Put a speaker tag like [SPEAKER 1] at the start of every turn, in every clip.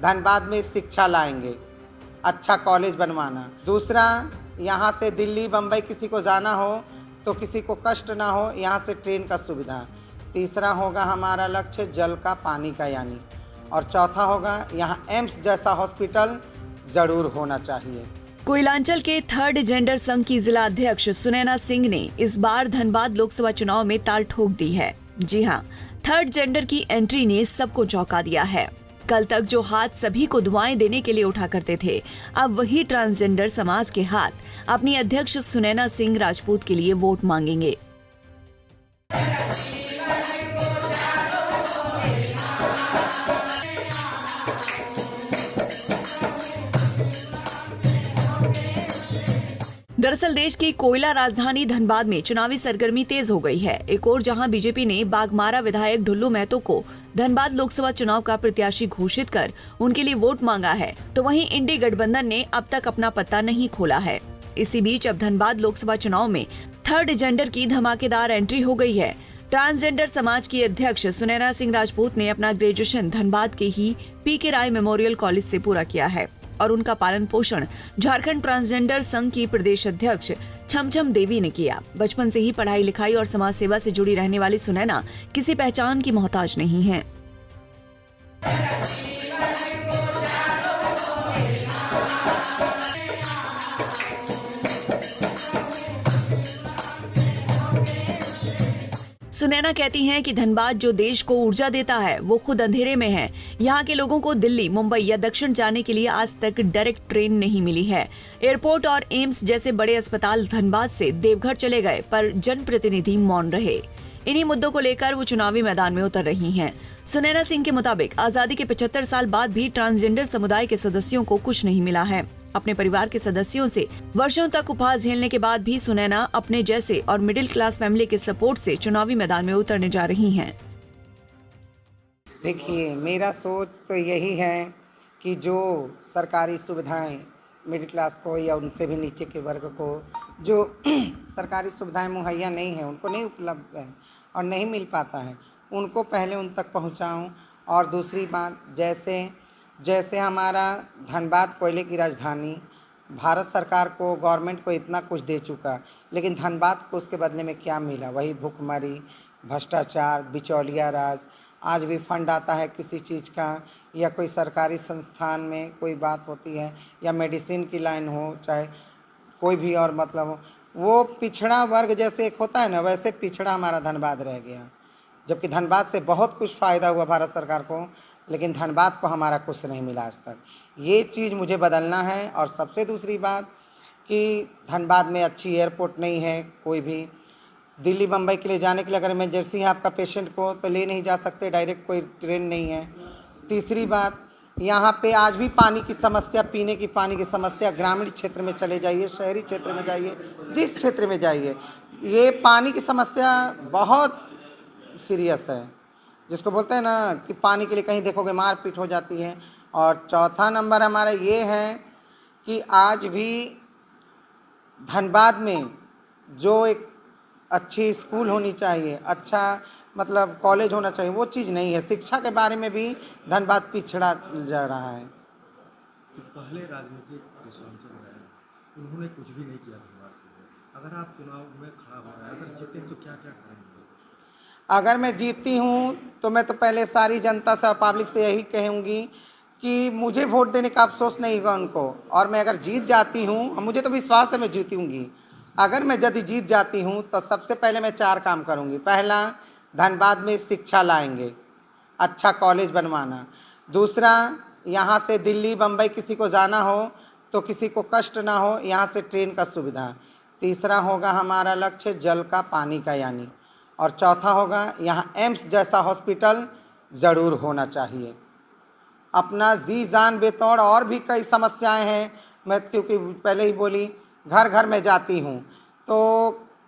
[SPEAKER 1] धनबाद में शिक्षा लाएंगे, अच्छा कॉलेज बनवाना। दूसरा, यहाँ से दिल्ली बम्बई किसी को जाना हो तो किसी को कष्ट ना हो, यहाँ से ट्रेन का सुविधा। तीसरा होगा हमारा लक्ष्य जल का, पानी का यानी। और चौथा होगा यहाँ एम्स जैसा हॉस्पिटल ज़रूर होना चाहिए।
[SPEAKER 2] कोयलांचल के थर्ड जेंडर संघ की जिला अध्यक्ष सुनैना सिंह ने इस बार धनबाद लोकसभा चुनाव में ताल ठोक दी है। जी हां, थर्ड जेंडर की एंट्री ने सबको चौंका दिया है। कल तक जो हाथ सभी को दुआएं देने के लिए उठा करते थे, अब वही ट्रांसजेंडर समाज के हाथ अपनी अध्यक्ष सुनैना सिंह राजपूत के लिए वोट मांगेंगे। दरअसल देश की कोयला राजधानी धनबाद में चुनावी सरगर्मी तेज हो गई है। एक और जहां बीजेपी ने बागमारा विधायक ढुल्लू महतो को धनबाद लोकसभा चुनाव का प्रत्याशी घोषित कर उनके लिए वोट मांगा है, तो वहीं इंडी गठबंधन ने अब तक अपना पत्ता नहीं खोला है। इसी बीच अब धनबाद लोकसभा चुनाव में थर्ड जेंडर की धमाकेदार एंट्री हो गई है। ट्रांसजेंडर समाज की अध्यक्ष सुनैना सिंह राजपूत ने अपना ग्रेजुएशन धनबाद के ही पीके राय मेमोरियल कॉलेज से पूरा किया है और उनका पालन पोषण झारखंड ट्रांसजेंडर संघ की प्रदेश अध्यक्ष छमछम देवी ने किया। बचपन से ही पढ़ाई लिखाई और समाज सेवा से जुड़ी रहने वाली सुनैना किसी पहचान की मोहताज नहीं है। सुनैना कहती हैं कि धनबाद जो देश को ऊर्जा देता है वो खुद अंधेरे में है। यहाँ के लोगों को दिल्ली, मुंबई या दक्षिण जाने के लिए आज तक डायरेक्ट ट्रेन नहीं मिली है। एयरपोर्ट और एम्स जैसे बड़े अस्पताल धनबाद से देवघर चले गए, पर जनप्रतिनिधि मौन रहे। इन्हीं मुद्दों को लेकर वो चुनावी मैदान में उतर रही हैं। सुनैना सिंह के मुताबिक आजादी के 75 साल बाद भी ट्रांसजेंडर समुदाय के सदस्यों को कुछ नहीं मिला है। अपने परिवार के सदस्यों से वर्षों तक उपहास झेलने के बाद भी सुनैना अपने जैसे और मिडिल क्लास फैमिली के सपोर्ट से चुनावी मैदान में उतरने जा रही हैं।
[SPEAKER 1] देखिए, मेरा सोच तो यही है कि जो सरकारी सुविधाएं मिडिल क्लास को या उनसे भी नीचे के वर्ग को जो सरकारी सुविधाएं मुहैया नहीं है, उनको नहीं उपलब्ध है और नहीं मिल पाता है, उनको पहले उन तक पहुंचाऊं। और दूसरी बात, जैसे हमारा धनबाद कोयले की राजधानी, भारत सरकार को, गवर्नमेंट को इतना कुछ दे चुका, लेकिन धनबाद को उसके बदले में क्या मिला? वही भुखमरी, भ्रष्टाचार, बिचौलिया राज। आज भी फंड आता है किसी चीज़ का या कोई सरकारी संस्थान में कोई बात होती है या मेडिसिन की लाइन हो, चाहे कोई भी और मतलब हो, वो पिछड़ा वर्ग जैसे एक होता है ना, वैसे पिछड़ा हमारा धनबाद रह गया। जबकि धनबाद से बहुत कुछ फ़ायदा हुआ भारत सरकार को, लेकिन धनबाद को हमारा कुछ नहीं मिला आज तक। ये चीज़ मुझे बदलना है। और सबसे दूसरी बात कि धनबाद में अच्छी एयरपोर्ट नहीं है। कोई भी दिल्ली बम्बई के लिए जाने के लिए अगर इमरजेंसी है आपका पेशेंट को, तो ले नहीं जा सकते, डायरेक्ट कोई ट्रेन नहीं है। तीसरी बात, यहाँ पे आज भी पानी की समस्या, पीने की पानी की समस्या, ग्रामीण क्षेत्र में चले जाइए, शहरी क्षेत्र में जाइए, जिस क्षेत्र में जाइए, ये पानी की समस्या बहुत सीरियस है, जिसको बोलते हैं ना कि पानी के लिए कहीं देखोगे मारपीट हो जाती है। और चौथा नंबर हमारा ये है कि आज भी धनबाद में जो एक अच्छी स्कूल होनी चाहिए, अच्छा मतलब कॉलेज होना चाहिए, वो चीज़ नहीं है। शिक्षा के बारे में भी धनबाद पिछड़ा जा रहा है।
[SPEAKER 3] जो पहले राजनीतिक जो सांसद रहे, उन्होंने कुछ भी नहीं किया धनबाद के लिए। अगर आप चुनाव में खड़ा हो रहे हैं, अगर जीते तो क्या क्या करेंगे?
[SPEAKER 1] अगर मैं जीतती हूँ तो मैं तो पहले सारी जनता से, पब्लिक से यही कहूँगी कि मुझे वोट देने का अफसोस नहीं होगा उनको। और मैं अगर जीत जाती हूँ, मुझे तो विश्वास है मैं जीतूँगी। अगर मैं यदि जीत जाती हूँ तो सबसे पहले मैं 4 काम करूँगी। पहला, धनबाद में शिक्षा लाएंगे, अच्छा कॉलेज बनवाना। दूसरा, यहाँ से दिल्ली बम्बई किसी को जाना हो तो किसी को कष्ट ना हो, यहाँ से ट्रेन का सुविधा। तीसरा होगा हमारा लक्ष्य जल का, पानी का यानी। और चौथा होगा यहाँ एम्स जैसा हॉस्पिटल ज़रूर होना चाहिए। अपना जी जान बेतौड़ और भी कई समस्याएं हैं, मैं क्योंकि पहले ही बोली, घर घर में जाती हूँ, तो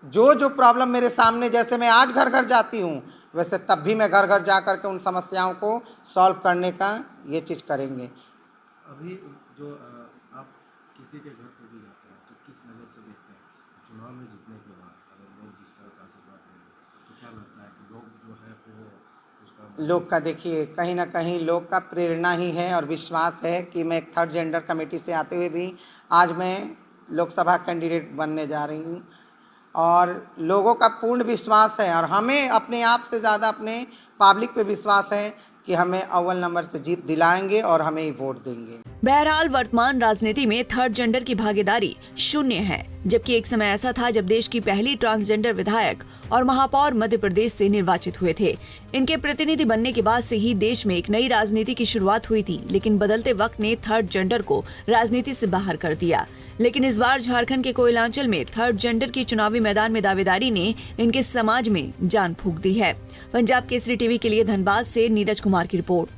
[SPEAKER 1] जो प्रॉब्लम मेरे सामने, जैसे मैं आज घर घर जाती हूँ, वैसे तब भी मैं घर घर जा कर के उन समस्याओं को सॉल्व करने का ये चीज़ करेंगे।
[SPEAKER 3] अभी जो आप किसी के घर पर भी जाते हैं तो किस नज़र से देखते हैं? चुनाव में जीतने के बाद अगर लोग जिस तरह से आशीर्वाद देंगे, तो क्या लगता है कि लोग जो है वो उसका
[SPEAKER 1] लोग का देखिए कहीं ना कहीं लोग का प्रेरणा ही है और विश्वास है कि मैं एक थर्ड जेंडर कमेटी से आते हुए भी आज मैं लोकसभा कैंडिडेट बनने जा रही हूँ और लोगों का पूर्ण विश्वास है और हमें अपने आप से ज़्यादा अपने पब्लिक पे विश्वास है कि हमें अव्वल नंबर से जीत दिलाएंगे और हमें ही वोट देंगे।
[SPEAKER 2] बहरहाल वर्तमान राजनीति में थर्ड जेंडर की भागीदारी शून्य है, जबकि एक समय ऐसा था जब देश की पहली ट्रांसजेंडर विधायक और महापौर मध्य प्रदेश से निर्वाचित हुए थे। इनके प्रतिनिधि बनने के बाद से ही देश में एक नई राजनीति की शुरुआत हुई थी, लेकिन बदलते वक्त ने थर्ड जेंडर को राजनीति से बाहर कर दिया। लेकिन इस बार झारखंड के कोयलांचल में थर्ड जेंडर की चुनावी मैदान में दावेदारी ने इनके समाज में जान फूंक दी है। पंजाब केसरी टीवी के लिए धनबाद से नीरज कुमार की रिपोर्ट।